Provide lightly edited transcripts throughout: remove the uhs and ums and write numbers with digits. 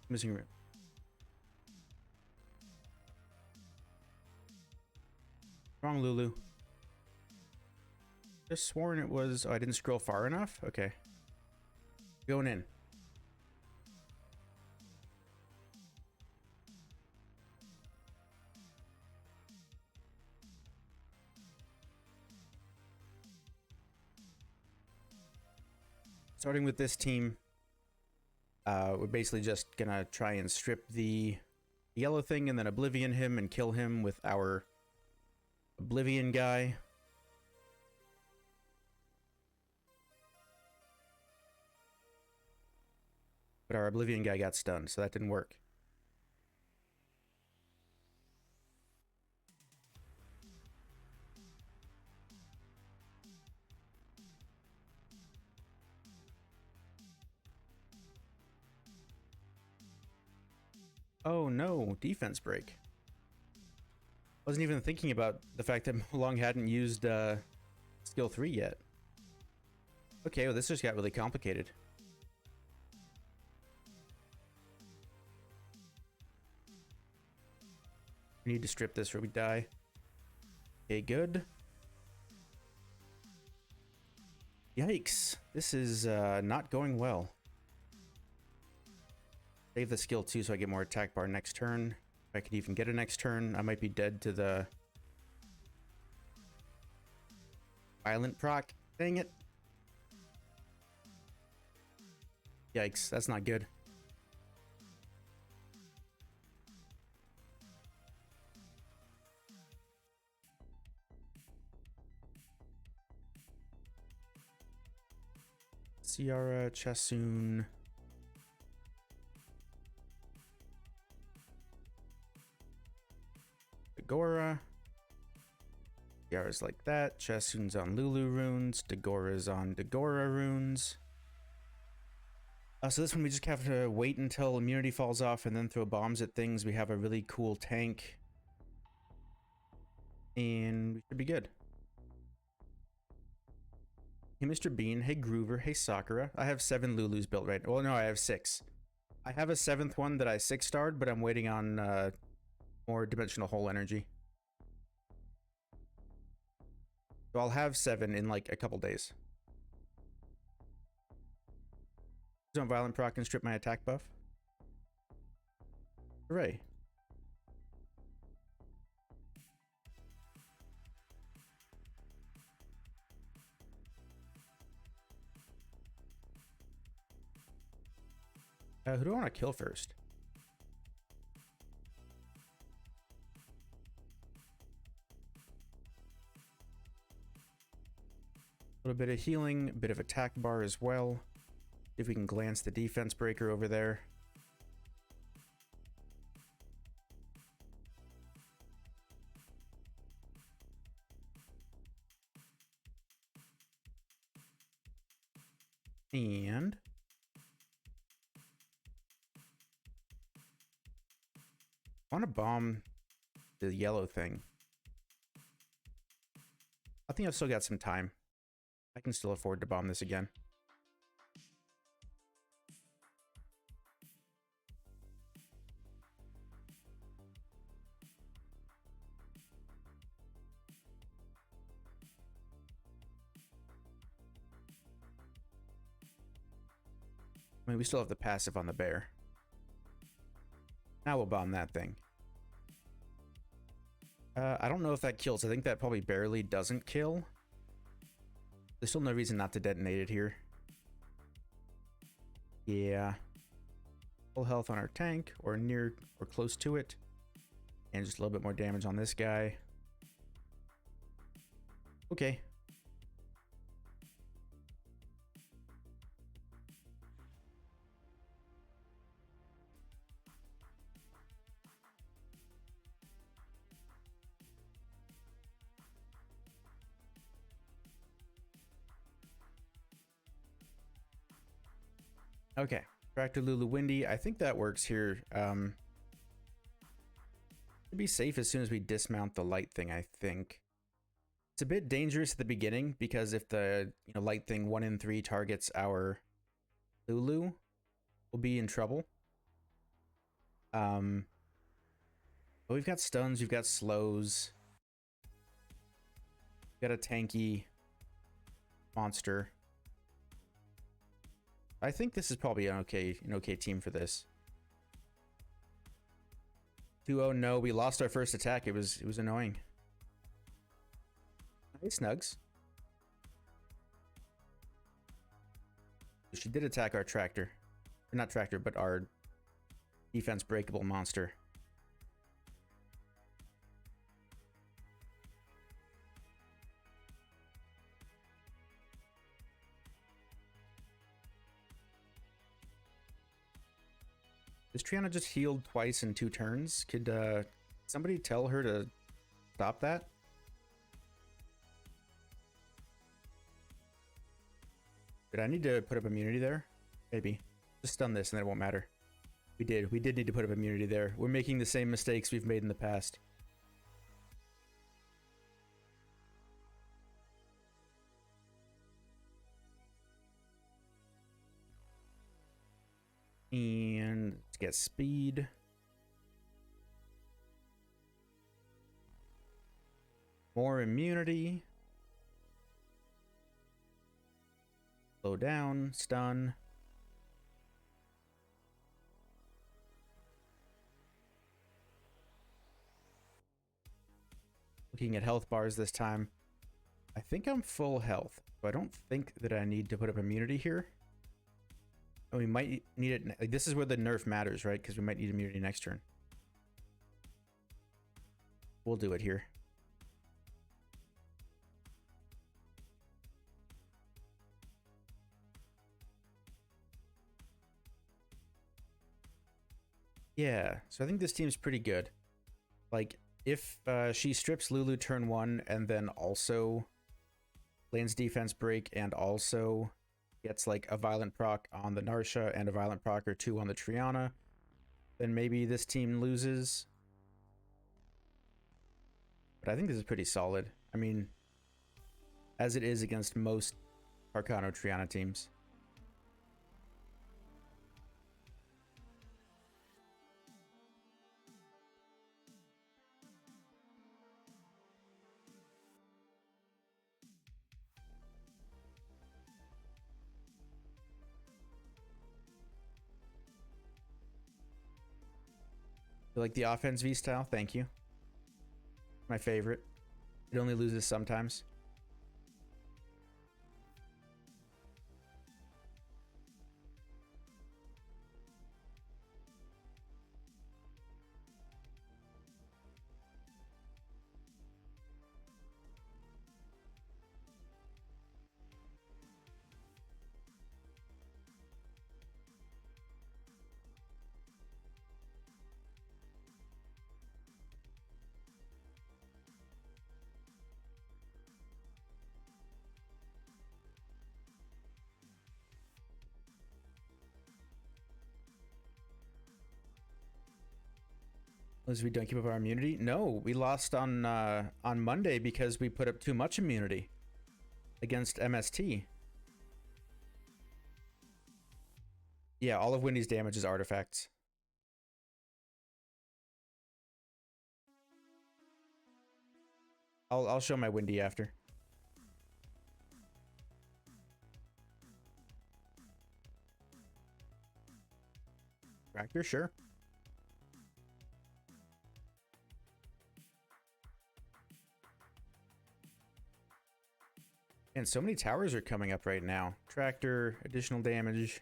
Missing room. Wrong, Lulu. Just sworn it was... Oh, I didn't scroll far enough? Okay. Going in. Starting with this team, we're basically just gonna try and strip the yellow thing and then Oblivion him and kill him with our Oblivion guy. But our Oblivion guy got stunned, so that didn't work. Oh no, defense break. Wasn't even thinking about the fact that Long hadn't used skill 3 yet. Okay, well this just got really complicated. We need to strip this or we die. Okay, good. Yikes, this is not going well. Save the skill 2 so I get more attack bar next turn. If I could even get a next turn, I might be dead to the violent proc. Dang it. Yikes, that's not good. Ciara, Chasun. Dagora. Ciara's like that. Chasun's on Lulu runes. Dagora's on Dagora runes. So this one we just have to wait until immunity falls off and then throw bombs at things. We have a really cool tank. And we should be good. Hey, Mr. Bean. Hey, Groover. Hey, Sakura. I have 7 Lulus built right now. Well, no, I have 6. I have a 7th one that I 6-starred, but I'm waiting on more dimensional hole energy. So I'll have 7 in like a couple days. Don't violent proc and strip my attack buff. Hooray. Who do I want to kill first? A little bit of healing, a bit of attack bar as well. If we can glance the defense breaker over there. And I want to bomb the yellow thing. I think I've still got some time. I can still afford to bomb this again. I mean, we still have the passive on the bear. Now we'll bomb that thing. I don't know if that kills. I think that probably barely doesn't kill. There's still no reason not to detonate it here. Yeah. Full health on our tank, or near or close to it. And just a little bit more damage on this guy. Okay. Okay, back to Lulu Windy. I think that works here. It'd be safe as soon as we dismount the light thing, I think. It's a bit dangerous at the beginning because if the light thing 1 in 3 targets our Lulu, we'll be in trouble. But we've got stuns, we've got slows. We've got a tanky monster. I think this is probably an okay team for this. 2-0, no, we lost our first attack. It was annoying. Hey, Snugs. She did attack our tractor. Or not tractor, but our defense breakable monster. This Triana just healed twice in 2 turns. Could somebody tell her to stop that? Did I need to put up immunity there? Maybe. Just stun this and then it won't matter. We did need to put up immunity there. We're making the same mistakes we've made in the past. And let's get speed. More immunity. Slow down, stun. Looking at health bars this time. I think I'm full health, but I don't think that I need to put up immunity here. And we might need it. Like, this is where the nerf matters, right? Because we might need immunity next turn. We'll do it here. Yeah, so I think this team's pretty good. Like, if she strips Lulu turn 1 and then also lands defense break and also gets like a violent proc on the Narsha and a violent proc or 2 on the Triana, then maybe this team loses. But I think this is pretty solid. I mean, as it is against most Arcano Triana teams. You like the offense V style? Thank you. My favorite. It only loses sometimes. As we don't keep up our immunity? No, we lost on Monday because we put up too much immunity against MST. Yeah, all of Wendy's damage is artifacts. I'll show my Wendy after. Tractor, sure. And so many towers are coming up right now. Tractor, additional damage.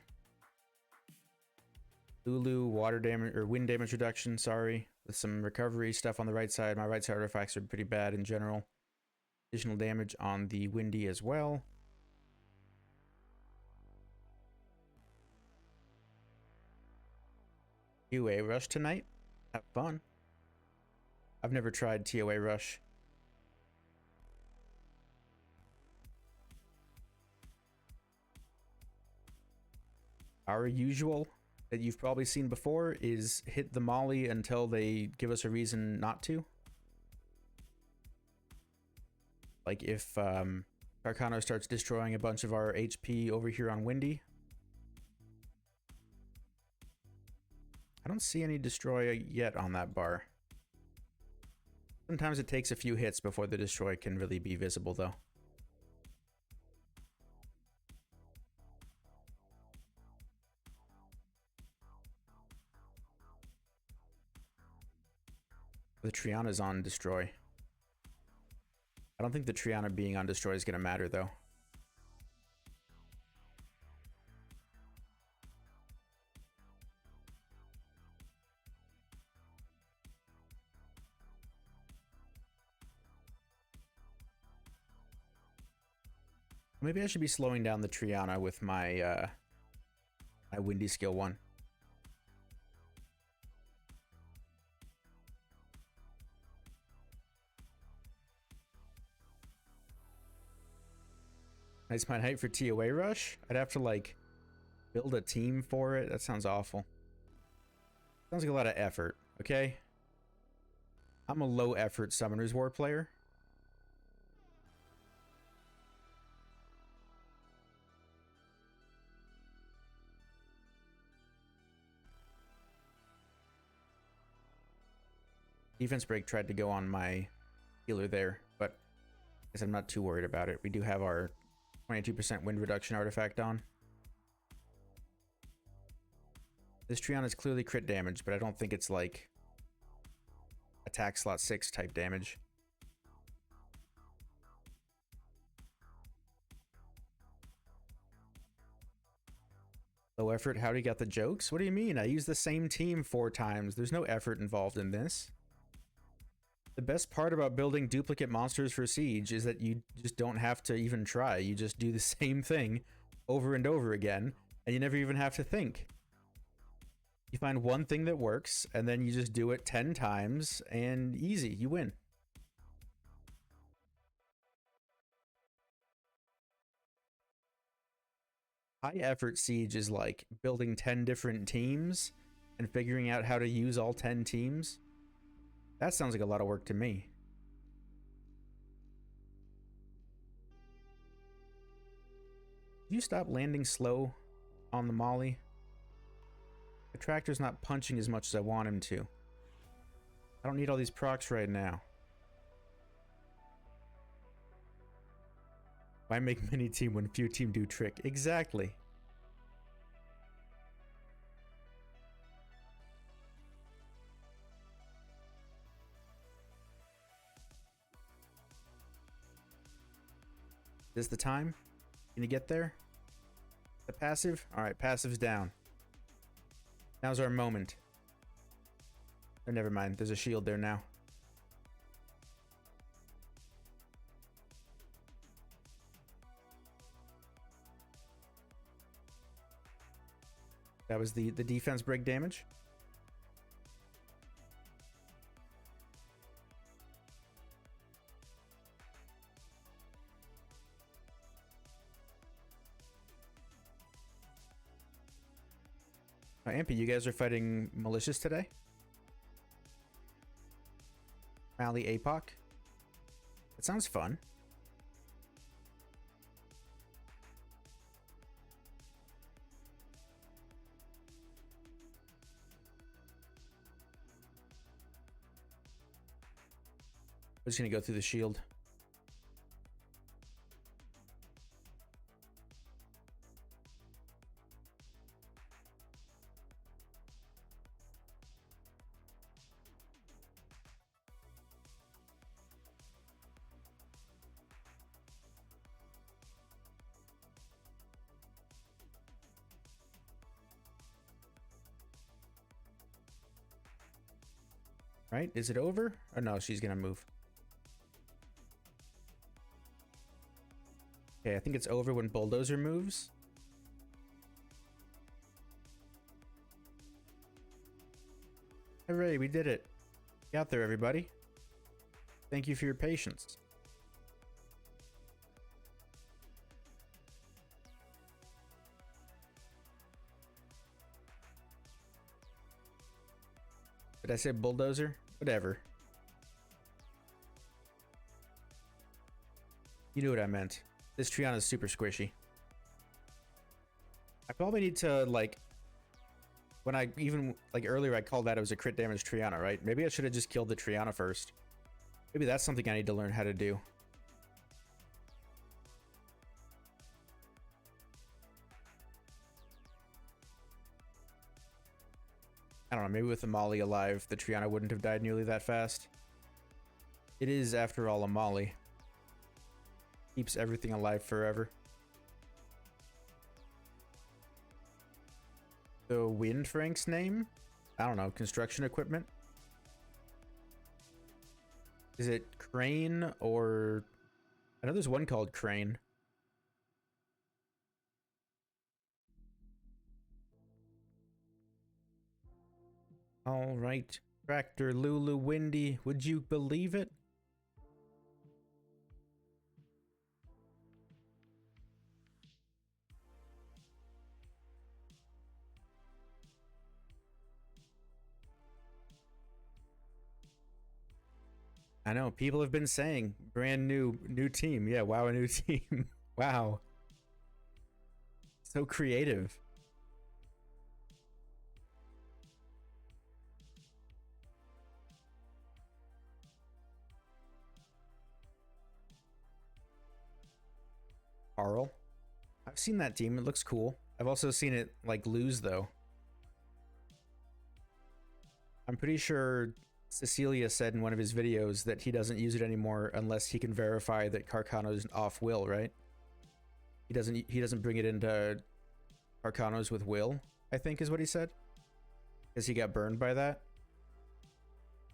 Lulu, water damage, or wind damage reduction, sorry. With some recovery stuff on the right side. My right side artifacts are pretty bad in general. Additional damage on the windy as well. TOA rush tonight? Have fun. I've never tried TOA rush. Our usual that you've probably seen before is hit the molly until they give us a reason not to. Like if Arcano starts destroying a bunch of our HP over here on Windy. I don't see any destroy yet on that bar. Sometimes it takes a few hits before the destroy can really be visible, though. The Triana's on destroy. I don't think the Triana being on destroy is going to matter, though. Maybe I should be slowing down the Triana with my my Windy skill 1. Nice mine height for TOA rush? I'd have to like build a team for it. That sounds awful. Sounds like a lot of effort, okay? I'm a low effort Summoner's War player. Defense break tried to go on my healer there, but I guess I'm not too worried about it. We do have our 22% wind reduction artifact on. This Triana is clearly crit damage, but I don't think it's like attack slot 6 type damage. Low effort, how do you got the jokes? What do you mean? I used the same team 4 times. There's no effort involved in this. The best part about building duplicate monsters for Siege is that you just don't have to even try. You just do the same thing over and over again, and you never even have to think. You find one thing that works, and then you just do it 10 times, and easy, you win. High effort Siege is like building 10 different teams and figuring out how to use all 10 teams. That sounds like a lot of work to me. Did you stop landing slow on the molly? The tractor's not punching as much as I want him to. I don't need all these procs right now. Why make many team when few team do trick? Exactly. Is this the time? Can you get there? The passive? Alright, passive's down. Now's our moment. Oh, never mind. There's a shield there now. That was the defense break damage. Oh, Ampy, you guys are fighting Malicious today? Mally APOC? That sounds fun. I'm just gonna go through the shield. Right? Is it over? Oh no, she's gonna move. Okay, I think it's over when Bulldozer moves. Hooray, we did it. Got there, everybody. Thank you for your patience. Did I say Bulldozer? Whatever. You knew what I meant. This Triana is super squishy. I probably need to, like, When I even, like earlier, I called that it was a crit damage Triana, right? Maybe I should have just killed the Triana first. Maybe that's something I need to learn how to do. I don't know, maybe with the Molly alive, the Triana wouldn't have died nearly that fast. It is, after all, a Molly. Keeps everything alive forever. The Wind Frank's name? I don't know, construction equipment? Is it Crane or... I know there's one called Crane. Alright. Tractor Lulu Windy, would you believe it? I know, people have been saying, brand new team. Yeah, wow, a new team. Wow. So creative. Carl. I've seen that team, it looks cool. I've also seen it, like, lose, though. I'm pretty sure Cecilia said in one of his videos that he doesn't use it anymore unless he can verify that Carcano's off will, right? He doesn't bring it into Carcano's with will, I think is what he said. Because he got burned by that.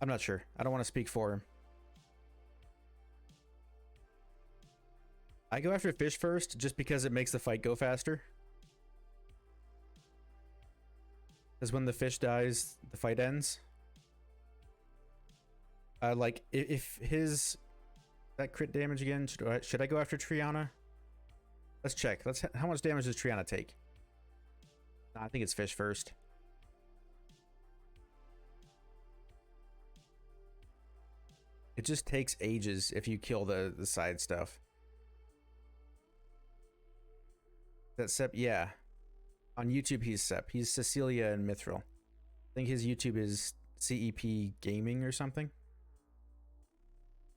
I'm not sure. I don't want to speak for him. I go after fish first just because it makes the fight go faster. Because when the fish dies, the fight ends. Like, if his... That crit damage again? Should I go after Triana? Let's check. How much damage does Triana take? Nah, I think it's fish first. It just takes ages if you kill the side stuff. That's Sep, yeah. On YouTube, he's Sep. He's Cecilia and Mithril. I think his YouTube is CEP Gaming or something.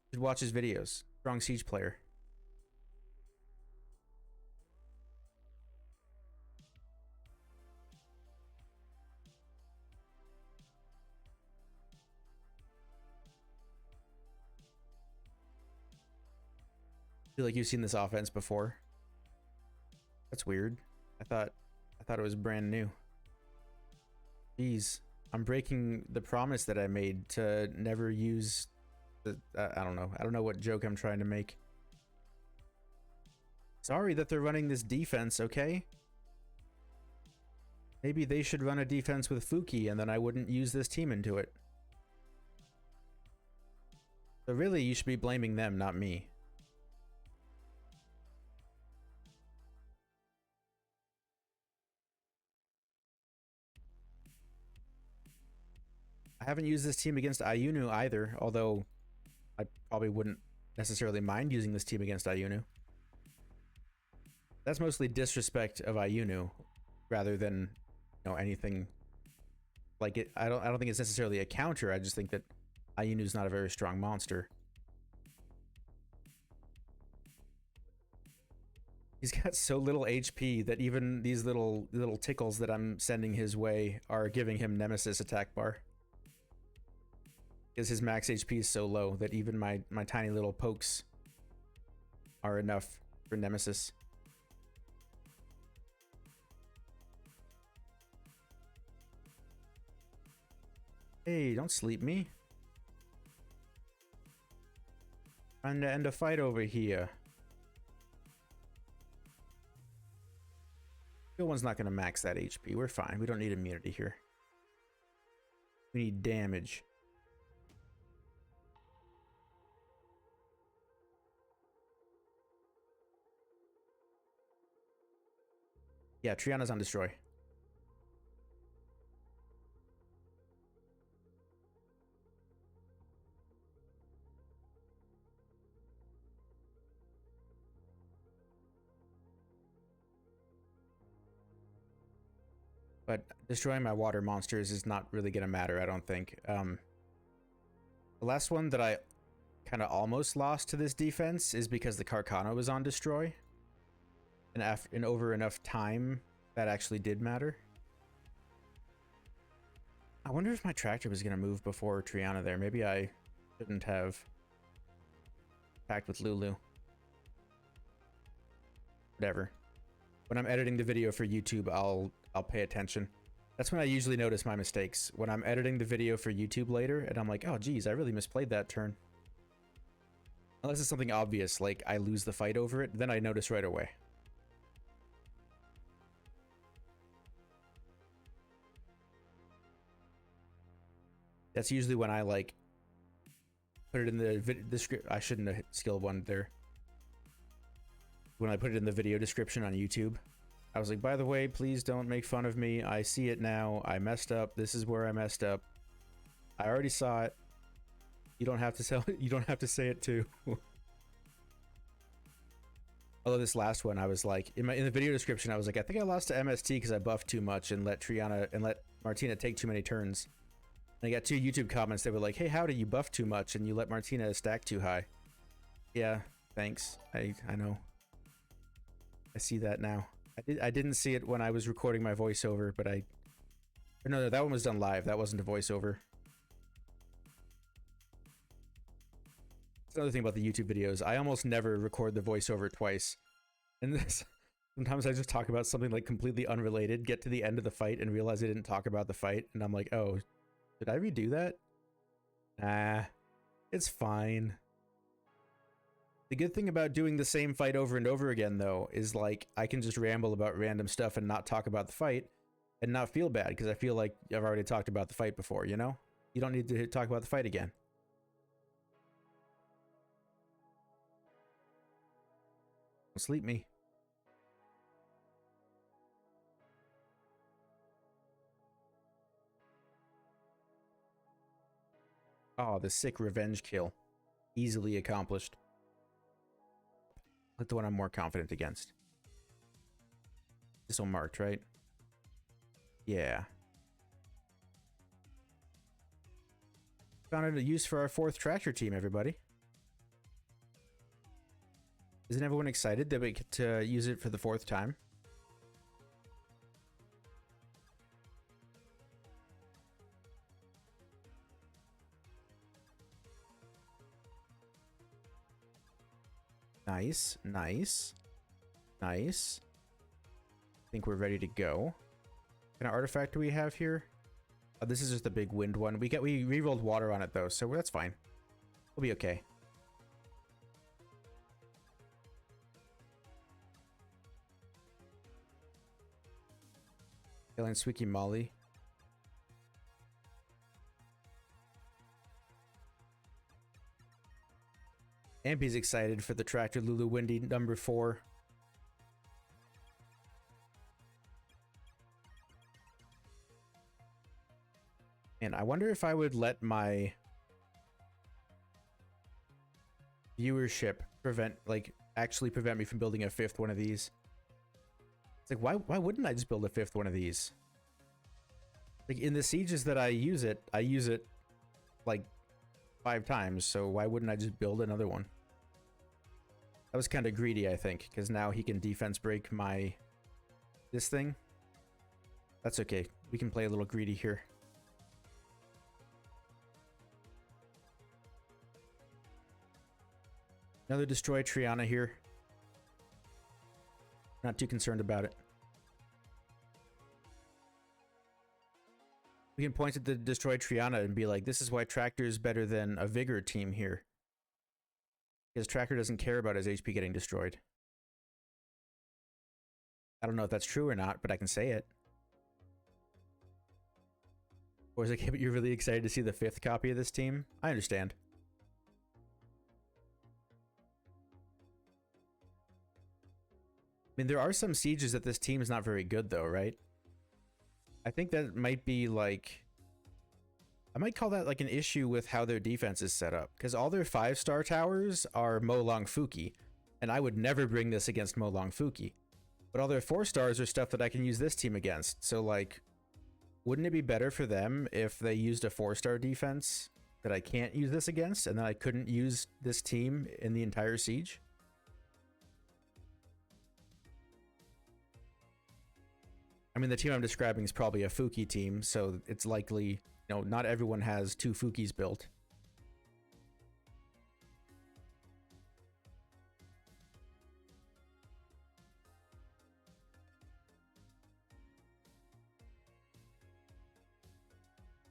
You should watch his videos. Strong Siege player. I feel like you've seen this offense before. That's weird. I thought it was brand new. Jeez. I'm breaking the promise that I made to never use the... I don't know. I don't know what joke I'm trying to make. Sorry that they're running this defense, okay? Maybe they should run a defense with Fuki and then I wouldn't use this team into it. So really, you should be blaming them, not me. I haven't used this team against Ayunu either, although I probably wouldn't necessarily mind using this team against Ayunu. That's mostly disrespect of Ayunu, rather than, you know, anything like it. I don't think it's necessarily a counter. I just think that Ayunu's not a very strong monster. He's got so little HP that even these little tickles that I'm sending his way are giving him Nemesis attack bar. Because his max HP is so low that even my tiny little pokes are enough for Nemesis. Hey, don't sleep me. Trying to end a fight over here. No one's not going to max that HP. We're fine. We don't need immunity here. We need damage. Yeah, Triana's on destroy. But destroying my water monsters is not really going to matter, I don't think. The last one that I kind of almost lost to this defense is because the Carcano was on destroy. And over enough time, that actually did matter. I wonder if my tractor was going to move before Triana there. Maybe I shouldn't have packed with Lulu. Whatever. When I'm editing the video for YouTube, I'll pay attention. That's when I usually notice my mistakes. When I'm editing the video for YouTube later, and I'm like, oh geez, I really misplayed that turn. Unless it's something obvious, like I lose the fight over it, then I notice right away. That's usually when I like put it in the script. I shouldn't have hit skill 1 there. When I put it in the video description on YouTube, I was like, by the way, please don't make fun of me. I see it now. I messed up. This is where I messed up. I already saw it. You don't have to tell it. You don't have to say it too. Although this last one, I was like, in the video description, I was like, I think I lost to MST because I buffed too much and let Martina take too many turns. And I got 2 YouTube comments that were like, hey, how do you buff too much and you let Martina stack too high? Yeah, thanks. I know. I see that now. I didn't see it when I was recording my voiceover, but no, that one was done live. That wasn't a voiceover. That's another thing about the YouTube videos. I almost never record the voiceover twice. And sometimes I just talk about something like completely unrelated, get to the end of the fight and realize I didn't talk about the fight, and I'm like, oh, did I redo that? Nah, it's fine. The good thing about doing the same fight over and over again, though, is like I can just ramble about random stuff and not talk about the fight and not feel bad because I feel like I've already talked about the fight before, you know? You don't need to talk about the fight again. Don't sleep me. Oh, the sick revenge kill. Easily accomplished. Like the one I'm more confident against. This one marked, right? Yeah. Found a use for our 4th tractor team, everybody. Isn't everyone excited that we get to use it for the 4th time? Nice, nice, nice. I think we're ready to go. What kind of artifact do we have here? Oh, this is just the big wind one. We re-rolled water on it though, so that's fine. We'll be okay. Alien Squeaky Molly. Ampy's excited for the Tractor Lulu Windy number 4. And I wonder if I would let my viewership actually prevent me from building a 5th one of these. It's like, why wouldn't I just build a 5th one of these? Like, in the sieges that I use it like 5 times, so why wouldn't I just build another one? That was kind of greedy, I think, because now he can defense break this thing. That's okay. We can play a little greedy here. Another Destroy Triana here. Not too concerned about it. We can point at the Destroy Triana and be like, this is why Tractor is better than a Vigor team here. Because Tracker doesn't care about his HP getting destroyed. I don't know if that's true or not, but I can say it. Or is it, you're really excited to see the 5th copy of this team? I understand. I mean, there are some sieges that this team is not very good, though, right? I think that might be like... I might call that like an issue with how their defense is set up. Because all their 5-star towers are Molong Fuki. And I would never bring this against Molong Fuki. But all their 4 stars are stuff that I can use this team against. So, like, Wouldn't it be better for them if they used a 4-star defense that I can't use this against, and then I couldn't use this team in the entire siege? I mean, the team I'm describing is probably a Fuki team, so it's likely, you know, not everyone has 2 Fukis built.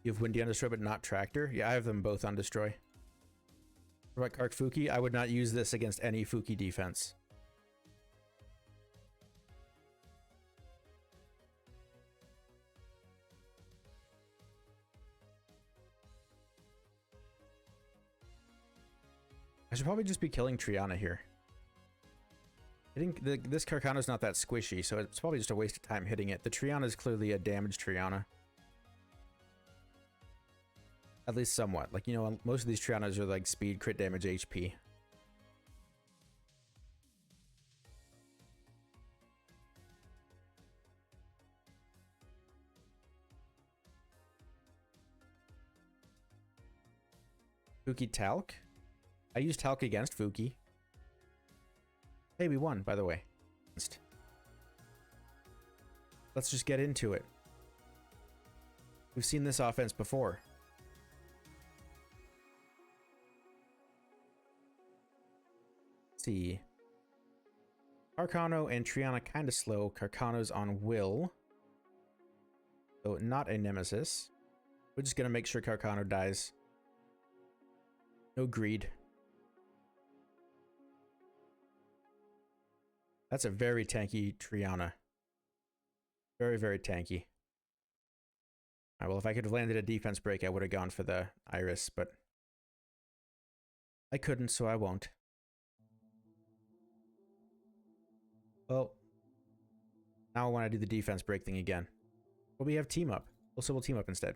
You have Windy on Destroy, but not Tractor? Yeah, I have them both on Destroy. What about Kark Fuki? I would not use this against any Fuki defense. I should probably just be killing Triana here. Hitting this Carcano's not that squishy, so it's probably just a waste of time hitting it. The Triana is clearly a damaged Triana. At least somewhat. Like, you know, most of these Trianas are like speed, crit damage, HP. Fuki Talc? I used Talc against Fuki. Hey, we won, by the way. Let's just get into it. We've seen this offense before. Let's see. Carcano and Triana kind of slow. Carcano's on Will. So not a Nemesis. We're just going to make sure Carcano dies. No greed. That's a very tanky Triana. Very, very tanky. Alright, well, if I could have landed a defense break, I would have gone for the Iris, but I couldn't, so I won't. Well, now I want to do the defense break thing again. But we have team up. Also, we'll team up instead.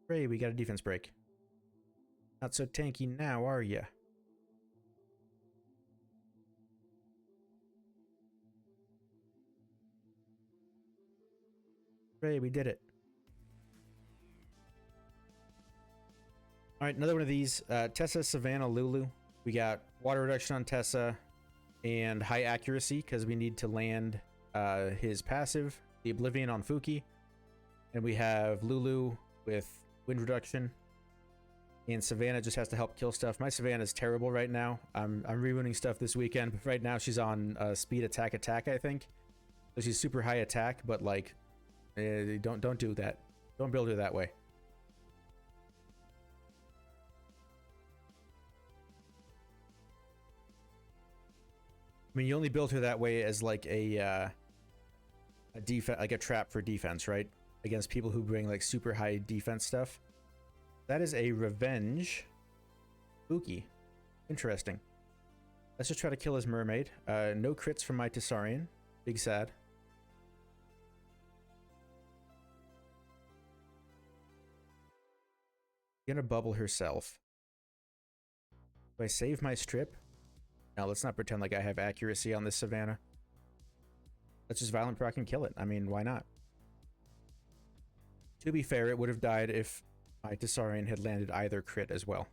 Hooray, we got a defense break. Not so tanky now, are ya? Hooray, we did it. Alright, another one of these. Tessa, Savannah, Lulu. We got water reduction on Tessa and high accuracy because we need to land his passive, the Oblivion on Fuki. And we have Lulu with wind reduction. And Savannah just has to help kill stuff. My Savannah is terrible right now. I'm rerunning stuff this weekend. But right now she's on speed attack, I think. So she's super high attack, but like, don't do that. Don't build her that way. I mean, you only build her that way as like a defense, like a trap for defense, right? Against people who bring like super high defense stuff. That is a revenge. Spooky. Interesting. Let's just try to kill his mermaid. No crits from my Tessarian. Big sad. Gonna bubble herself. Do I save my strip? No, let's not pretend like I have accuracy on this Savannah. Let's just violent proc and kill it. I mean, why not? To be fair, it would have died if my Tessarian had landed either crit as well.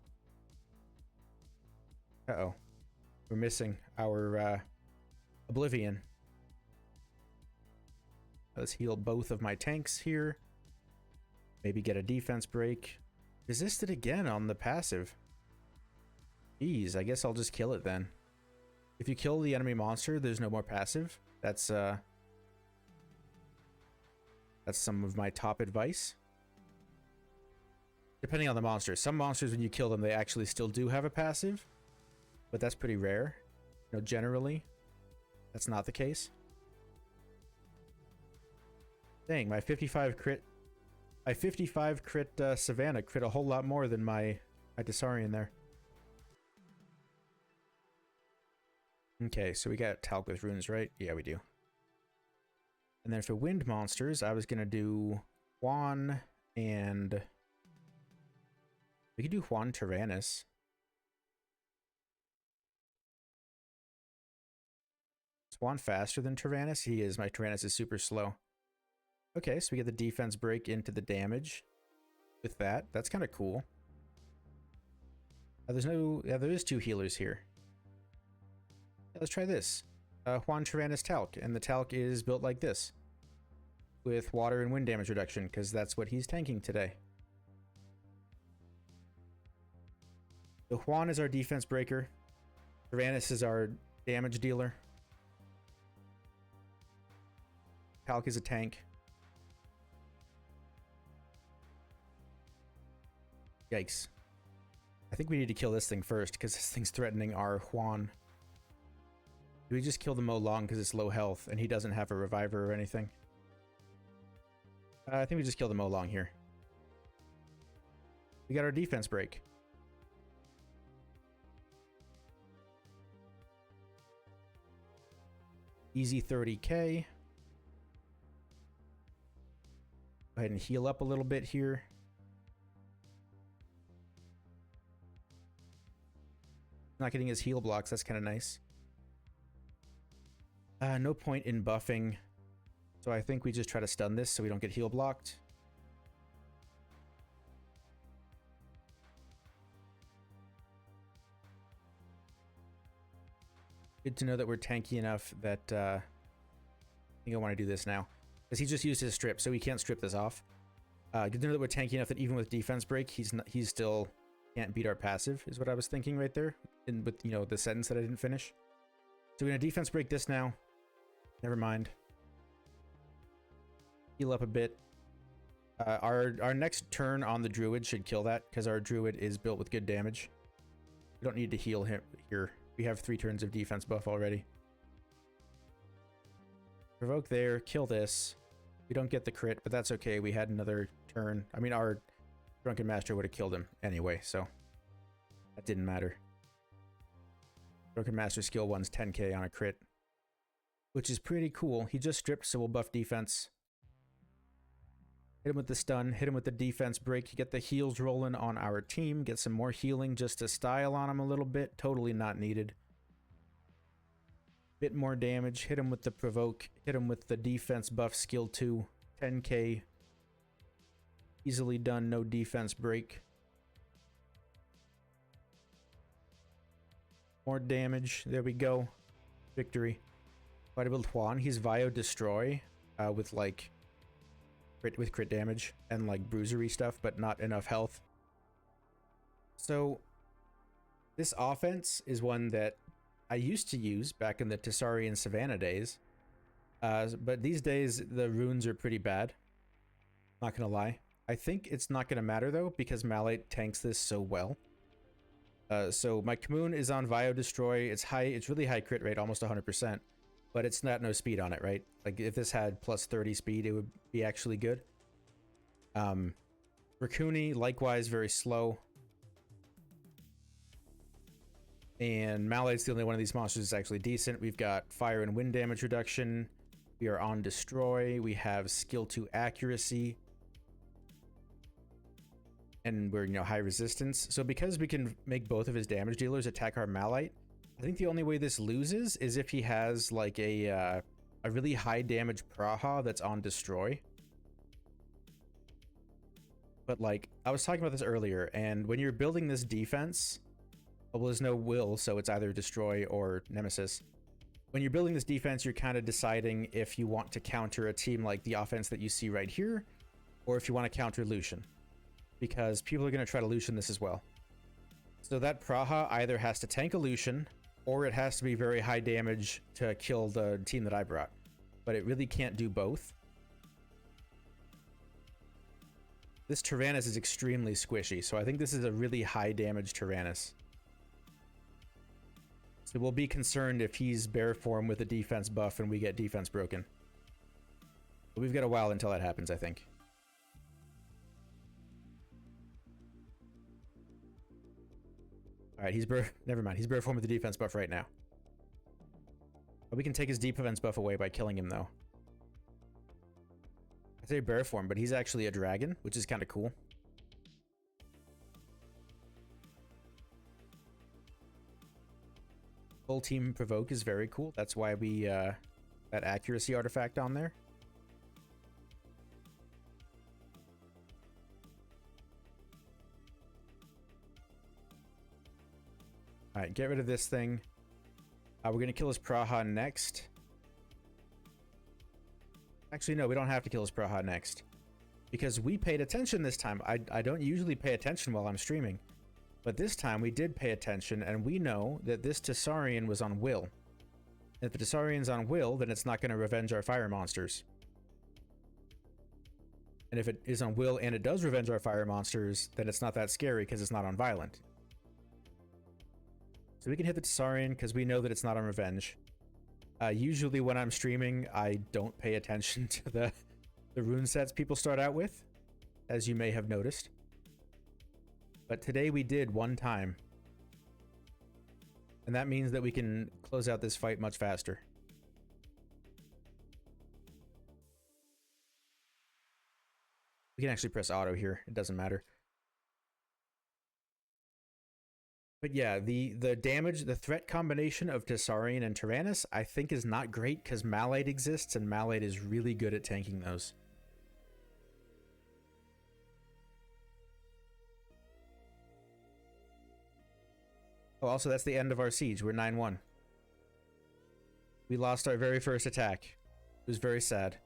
Uh-oh. We're missing our Oblivion. Let's heal both of my tanks here. Maybe get a defense break. Resisted again on the passive. Jeez, I guess I'll just kill it then. If you kill the enemy monster, there's no more passive. That's some of my top advice. Depending on the monster. Some monsters, when you kill them, they actually still do have a passive. But that's pretty rare. You know, generally, that's not the case. Dang, my 55 crit... My 55 crit Savannah crit a whole lot more than my Tessarian there. Okay, so we got Talc with runes, right? Yeah, we do. And then for wind monsters, I was going to do Juan and... We could do Juan Tyrannus. Swan faster than Tyrannus? He is. My Tyrannus is super slow. Okay, so we get the defense break into the damage with that. That's kind of cool. There's no... Yeah, there is 2 healers here. Yeah, let's try this. Juan Tyrannus Talc, and the Talc is built like this. With water and wind damage reduction, because that's what he's tanking today. So Juan is our defense breaker. Tyrannus is our damage dealer. Talc is a tank. Yikes. I think we need to kill this thing first, because this thing's threatening our Juan. Do we just kill the Mo Long because it's low health, and he doesn't have a reviver or anything? I think we just kill the Mo Long here. We got our defense break. Easy 30k. Go ahead and heal up a little bit here. Not getting his heal blocks, that's kind of nice. No point in buffing. So I think we just try to stun this so we don't get heal blocked. Good to know that we're tanky enough that I think I want to do this now. Because he just used his strip, so he can't strip this off. Good to know that we're tanky enough that even with defense break, he's still can't beat our passive, is what I was thinking right there. With, you know, the sentence that I didn't finish. So we're going to defense break this now. Never mind. Heal up a bit. Our next turn on the druid should kill that, because our druid is built with good damage. We don't need to heal him here. We have 3 turns of defense buff already. Provoke there, kill this. We don't get the crit, but that's okay. We had another turn. I mean, our Drunken Master would have killed him anyway, so that didn't matter. Drunken Master skill 1's 10k on a crit, which is pretty cool. He just stripped, so we'll buff defense. Hit him with the stun, hit him with the defense break, get the heals rolling on our team, get some more healing just to style on him a little bit. Totally not needed. Bit more damage, hit him with the provoke, hit him with the defense buff skill 2, 10k. Easily done, no defense break. More damage, there we go. Victory. Quite a bit of Juan, he's Vio Destroy with like... with crit damage and like bruisery stuff, but not enough health. So this offense is one that I used to use back in the Tessarian Savannah days, but these days the runes are pretty bad, not gonna lie. I think it's not gonna matter though, because Malate tanks this so well. So my Kamoon is on Vio Destroy. It's really high crit rate, almost 100%. But it's not no speed on it, right? Like, if this had plus 30 speed, it would be actually good. Raccoony, likewise, very slow. And Malate's the only one of these monsters that's actually decent. We've got fire and wind damage reduction. We are on Destroy. We have skill 2 accuracy. And we're, you know, high resistance. So because we can make both of his damage dealers attack our Malate, I think the only way this loses is if he has like a really high damage Praha that's on Destroy. But like, I was talking about this earlier, and when you're building this defense, well, there's no will, so it's either Destroy or Nemesis. When you're building this defense, you're kind of deciding if you want to counter a team like the offense that you see right here, or if you want to counter Lucian. Because people are going to try to Lucian this as well. So that Praha either has to tank a Lucian, or it has to be very high damage to kill the team that I brought. But it really can't do both. This Tyrannus is extremely squishy, so I think this is a really high damage Tyrannus. So we'll be concerned if he's bear form with a defense buff and we get defense broken. But we've got a while until that happens, I think. Alright, he's never mind. He's bear form with the defense buff right now. But we can take his defense buff away by killing him, though. I say bear form, but he's actually a dragon, which is kind of cool. Full team provoke is very cool. That's why we, that accuracy artifact on there. Alright, get rid of this thing. We're going to kill his Praha next. Actually, no, we don't have to kill his Praha next. Because we paid attention this time. I don't usually pay attention while I'm streaming. But this time we did pay attention, and we know that this Tessarian was on Will. And if the Tessarian's on Will, then it's not going to revenge our fire monsters. And if it is on Will and it does revenge our fire monsters, then it's not that scary because it's not on Violent. So we can hit the Tessarian because we know that it's not on Revenge. Usually when I'm streaming, I don't pay attention to the rune sets people start out with, as you may have noticed. But today we did one time. And that means that we can close out this fight much faster. We can actually press auto here. It doesn't matter. But yeah, the damage, the threat combination of Tessarian and Tyrannus, I think is not great because Malite exists, and Malite is really good at tanking those. Oh, also, that's the end of our siege. We're 9-1. We lost our very first attack. It was very sad.